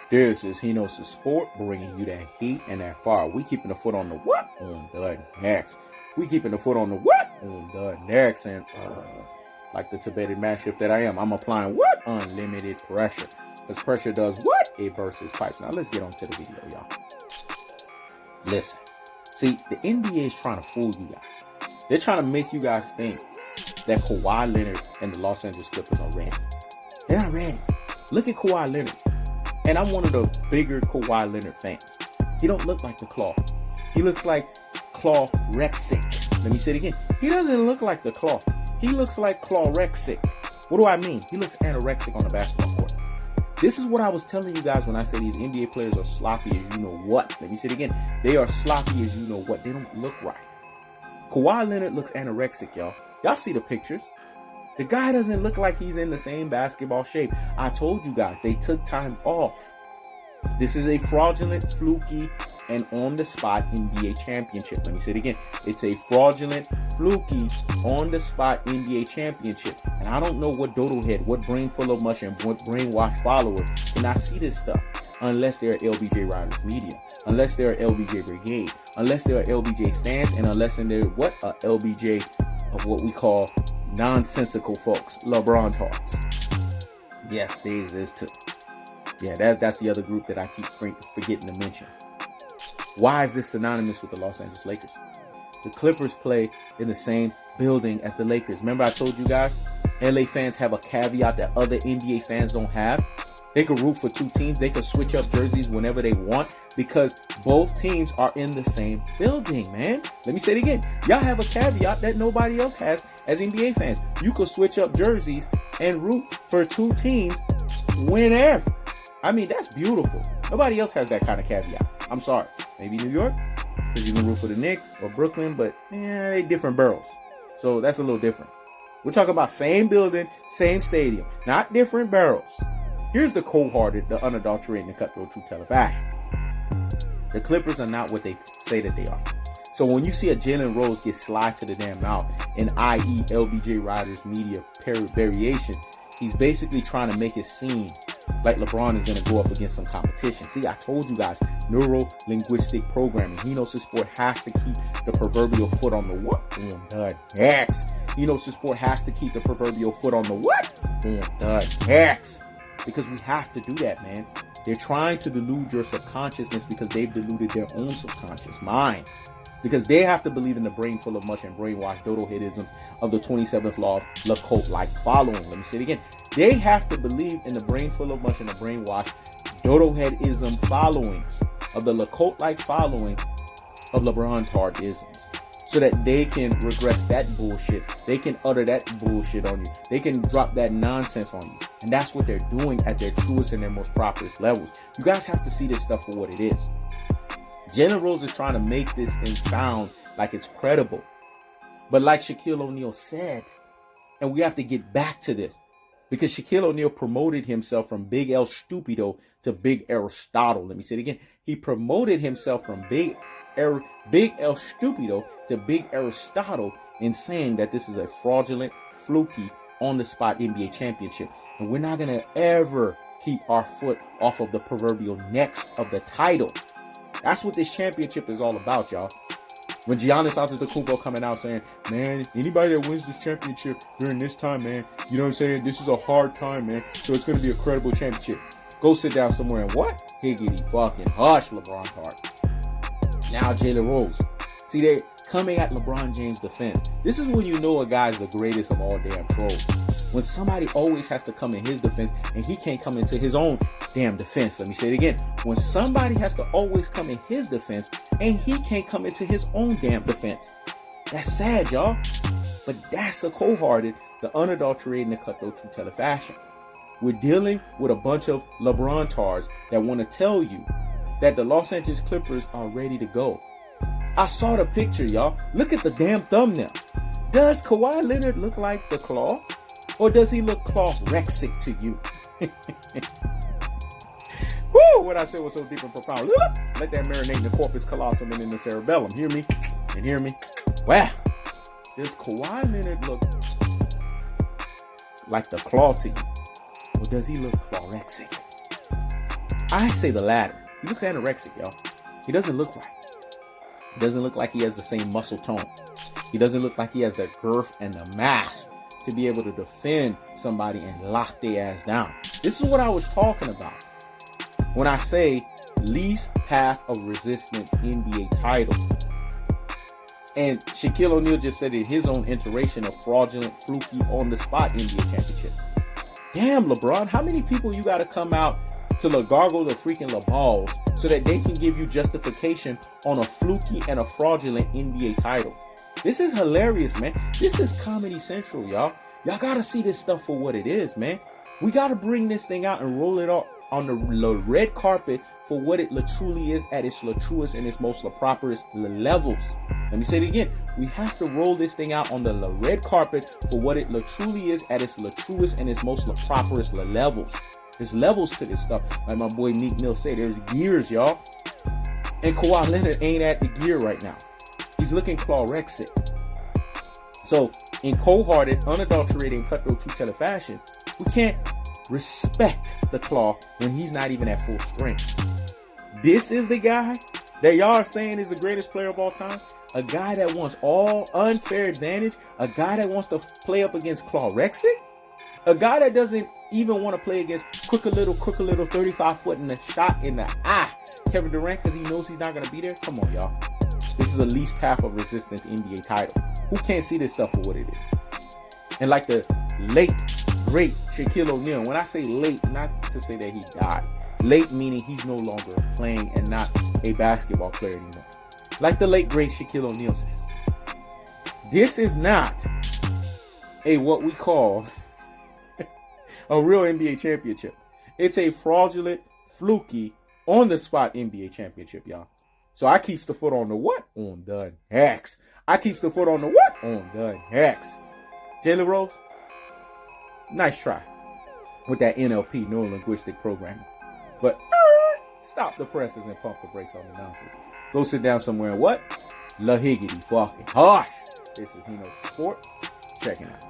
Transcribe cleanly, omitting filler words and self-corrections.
This is Hino's Sport, bringing you that heat and that fire. We keeping the foot on the what? On the next. We keeping the foot on the what? On the next. And like the Tibetan Mastiff that I am, I'm applying what? Unlimited pressure. Because pressure does what? It bursts its pipes. Now let's get on to the video, y'all. Listen. See, the NBA is trying to fool you guys. They're trying to make you guys think that Kawhi Leonard and the Los Angeles Clippers are ready. They're not ready. Look at Kawhi Leonard. And I'm one of the bigger Kawhi Leonard fans. He don't look like the Claw. He looks like Klawrexic. Let me say it again. He doesn't look like the Claw. He looks like Klawrexic. What do I mean? He looks anorexic on the basketball court. This is what I was telling you guys when I say these NBA players are sloppy as you know what. Let me say it again. They are sloppy as you know what. They don't look right. Kawhi Leonard looks anorexic, y'all. Y'all see the pictures. The guy doesn't look like he's in the same basketball shape. I told you guys, they took time off. This is a fraudulent, fluky, and on-the-spot NBA championship. Let me say it again. It's a fraudulent, fluky, on-the-spot NBA championship. And I don't know what dodo head, what brain full of mush, and what brainwashed follower cannot see this stuff unless they're LBJ Riders Media, unless they're LBJ Brigade, unless they're LBJ Stance, and unless they're what? A LBJ of what we call nonsensical folks, LeBron talks. Yes, they exist too. Yeah, that's the other group that I keep forgetting to mention. Why is this synonymous with the Los Angeles Lakers? The Clippers play in the same building as the Lakers. Remember I told you guys, LA fans have a caveat that other NBA fans don't have. They could root for two teams. They could switch up jerseys whenever they want because both teams are in the same building, man. Let me say it again. Y'all have a caveat that nobody else has as NBA fans. You could switch up jerseys and root for two teams whenever. I mean, that's beautiful. Nobody else has that kind of caveat. I'm sorry. Maybe New York, because you can root for the Knicks, or Brooklyn, but they different boroughs. So that's a little different. We're talking about same building, same stadium, not different boroughs. Here's the cold-hearted, the unadulterated, and the cutthroat truth teller fashion. The Clippers are not what they say that they are. So when you see a Jalen Rose get slide to the damn mouth in i.e. LBJ Riders Media variation, he's basically trying to make it seem like LeBron is going to go up against some competition. See, I told you guys, neuro-linguistic programming. He knows his sport has to keep the proverbial foot on the what? On the X. He knows his sport has to keep the proverbial foot on the what? On the X. Because we have to do that, man. They're trying to delude your subconsciousness because they've deluded their own subconscious mind. Because they have to believe in the brain full of mush and brainwash dodo-headism of the 27th law of Lecoq-like following. Let me say it again. They have to believe in the brain full of mush and the brainwash dodo-headism followings of the Lecoq-like following of LeBron-tard-isms. So that they can regress that bullshit. They can utter that bullshit on you. They can drop that nonsense on you. And that's what they're doing at their truest and their most properest levels. You guys have to see this stuff for what it is. Jalen Rose is trying to make this thing sound like it's credible. But like Shaquille O'Neal said, and we have to get back to this, because Shaquille O'Neal promoted himself from Big El Stupido to Big Aristotle. Let me say it again. He promoted himself from Big El Stupido to Big Aristotle in saying that this is a fraudulent, fluky, on-the-spot NBA championship. And we're not going to ever keep our foot off of the proverbial necks of the title. That's what this championship is all about, y'all. When Giannis Antetokounmpo coming out saying, man, anybody that wins this championship during this time, man, you know what I'm saying? This is a hard time, man. So it's going to be a credible championship. Go sit down somewhere and what? Higgity fucking hush, LeBron Hart. Now Jalen Rose. See, they're coming at LeBron James' defense. This is when you know a guy's the greatest of all damn trolls. When somebody always has to come in his defense and he can't come into his own damn defense. Let me say it again. When somebody has to always come in his defense and he can't come into his own damn defense. That's sad, y'all. But that's the cold-hearted, the unadulterated, and the cutthroat truth teller fashion. We're dealing with a bunch of LeBron tars that want to tell you that the Los Angeles Clippers are ready to go. I saw the picture, y'all. Look at the damn thumbnail. Does Kawhi Leonard look like the Claw? Or does he look Klawrexic to you? Woo! What I said was so deep and profound. Let that marinate in the corpus callosum and in the cerebellum. Hear me? And hear me? Wow. Does Kawhi Leonard look like the Claw to you? Or does he look Klawrexic? I say the latter. He looks anorexic, y'all. He doesn't look right. He doesn't look like he has the same muscle tone. He doesn't look like he has the girth and the mass to be able to defend somebody and lock their ass down. This is what I was talking about when I say least path of resistance NBA title. And Shaquille O'Neal just said in his own iteration of fraudulent, fluky, on the spot NBA championship. Damn, LeBron, how many people you got to come out to gargle the freaking LeBalls so that they can give you justification on a fluky and a fraudulent NBA title? This is hilarious, man. This is Comedy Central, y'all. Y'all got to see this stuff for what it is, man. We got to bring this thing out and roll it up on the red carpet for what it truly is at its truest and its most properest levels. Let me say it again. We have to roll this thing out on the red carpet for what it truly is at its truest and its most properest levels. There's levels to this stuff. Like my boy Meek Mill said, there's gears, y'all. And Kawhi Leonard ain't at the gear right now. He's looking Klawrexic. So in cold-hearted, unadulterated, and cutthroat true teller fashion, we can't respect the Claw when he's not even at full strength. This is the guy that y'all are saying is the greatest player of all time. A guy that wants all unfair advantage. A guy that wants to play up against Klawrexic. A guy that doesn't even want to play against quick a little 35-foot in the shot in the eye Kevin Durant because he knows he's not going to be there. Come on, y'all. This is the least path of resistance NBA title. Who can't see this stuff for what it is? And like the late, great Shaquille O'Neal. When I say late, not to say that he died. Late meaning he's no longer playing and not a basketball player anymore. Like the late, great Shaquille O'Neal says. This is not a what we call a real NBA championship. It's a fraudulent, fluky, on-the-spot NBA championship, y'all. So I keeps the foot on the what? On the next. I keeps the foot on the what? On the next. Jalen Rose, nice try with that NLP, neuro-linguistic programming. But stop the presses and pump the brakes on the nonsense. Go sit down somewhere and what? La Higgity fucking Hush. This is Hino's Sport. Checking out.